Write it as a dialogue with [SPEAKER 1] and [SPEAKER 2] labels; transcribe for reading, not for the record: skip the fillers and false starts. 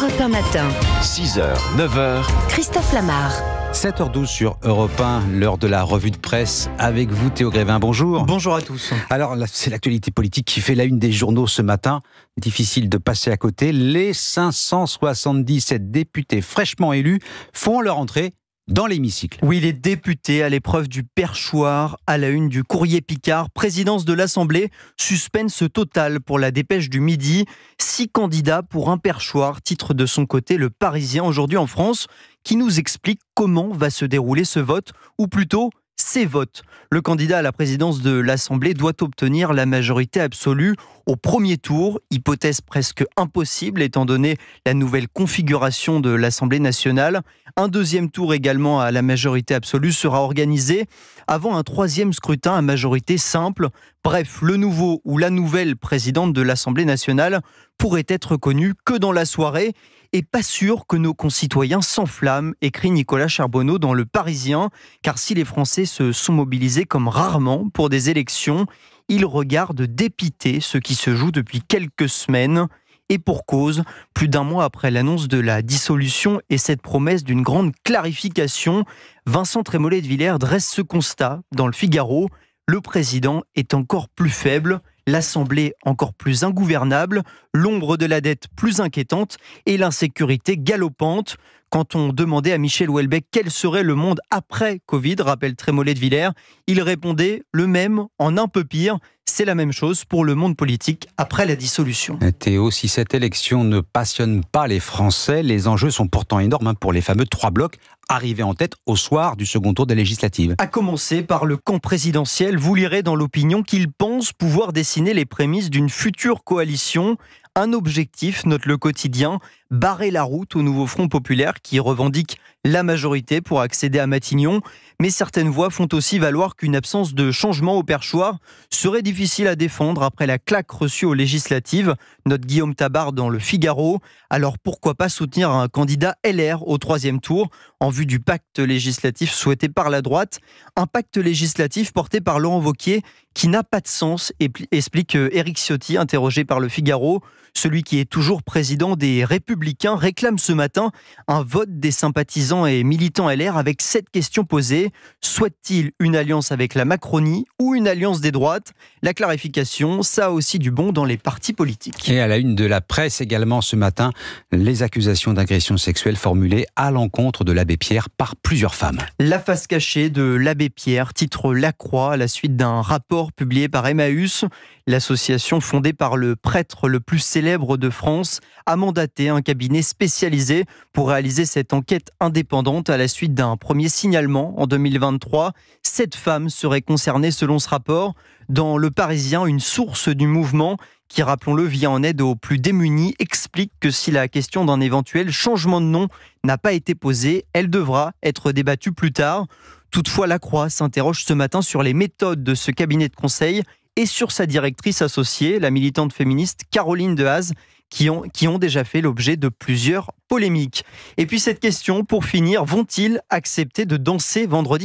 [SPEAKER 1] Europe 1 matin.
[SPEAKER 2] 6h, 9h.
[SPEAKER 1] Christophe Lamar.
[SPEAKER 3] 7h12 sur Europe 1, l'heure de la revue de presse. Avec vous, Théo Grévin, bonjour.
[SPEAKER 4] Bonjour à tous.
[SPEAKER 3] Alors, c'est l'actualité politique qui fait la une des journaux ce matin. Difficile de passer à côté. Les 577 députés fraîchement élus font leur entrée dans l'hémicycle.
[SPEAKER 4] Oui, les députés à l'épreuve du perchoir, à la une du Courrier Picard, présidence de l'Assemblée, suspense total pour la dépêche du midi. 6 candidats pour un perchoir, titre de son côté Le Parisien aujourd'hui en France, qui nous explique comment va se dérouler ce vote, ou plutôt ces votes. Le candidat à la présidence de l'Assemblée doit obtenir la majorité absolue au premier tour, hypothèse presque impossible étant donné la nouvelle configuration de l'Assemblée nationale. Un deuxième tour également à la majorité absolue sera organisé avant un troisième scrutin à majorité simple. Bref, le nouveau ou la nouvelle présidente de l'Assemblée nationale pourrait être connue que dans la soirée. Et pas sûr que nos concitoyens s'enflamment, écrit Nicolas Charbonneau dans Le Parisien, car si les Français se sont mobilisés comme rarement pour des élections, ils regardent dépités ce qui se joue depuis quelques semaines. Et pour cause, plus d'un mois après l'annonce de la dissolution et cette promesse d'une grande clarification, Vincent Trémollet de Villers dresse ce constat dans Le Figaro. Le président est encore plus faible, l'Assemblée encore plus ingouvernable, l'ombre de la dette plus inquiétante et l'insécurité galopante. Quand on demandait à Michel Houellebecq quel serait le monde après Covid, rappelle Trémollet de Villers, il répondait le même en un peu pire. C'est la même chose pour le monde politique après la dissolution.
[SPEAKER 3] Théo, si cette élection ne passionne pas les Français, les enjeux sont pourtant énormes pour les fameux 3 blocs arrivés en tête au soir du second tour des législatives.
[SPEAKER 4] À commencer par le camp présidentiel, vous lirez dans l'opinion qu'il pense pouvoir dessiner les prémices d'une future coalition. Un objectif, note le quotidien, barrer la route au nouveau Front populaire qui revendique la majorité pour accéder à Matignon. Mais certaines voix font aussi valoir qu'une absence de changement au perchoir serait difficile à défendre après la claque reçue aux législatives, note Guillaume Tabar dans Le Figaro. Alors pourquoi pas soutenir un candidat LR au 3e tour en vue du pacte législatif souhaité par la droite. Un pacte législatif porté par Laurent Wauquiez qui n'a pas de sens, explique Éric Ciotti, interrogé par Le Figaro. Celui qui est toujours président des Républicains réclame ce matin un vote des sympathisants et militants LR avec cette question posée. Souhaite-t-il une alliance avec la Macronie ou une alliance des droites ? La clarification, ça a aussi du bon dans les partis politiques.
[SPEAKER 3] Et à la une de la presse également ce matin, les accusations d'agression sexuelle formulées à l'encontre de l'abbé Pierre par plusieurs femmes.
[SPEAKER 4] La face cachée de l'abbé Pierre, titre La Croix, à la suite d'un rapport publié par Emmaüs. L'association fondée par le prêtre le plus célèbre de France a mandaté un cabinet spécialisé pour réaliser cette enquête indépendante à la suite d'un premier signalement en 2023. 7 femmes seraient concernées selon ce rapport. Dans Le Parisien, une source du mouvement qui, rappelons-le, vient en aide aux plus démunis, explique que si la question d'un éventuel changement de nom n'a pas été posée, elle devra être débattue plus tard. Toutefois, La Croix s'interroge ce matin sur les méthodes de ce cabinet de conseil et sur sa directrice associée, la militante féministe Caroline Dehaze, qui ont déjà fait l'objet de plusieurs polémiques. Et puis cette question, pour finir, vont-ils accepter de danser vendredi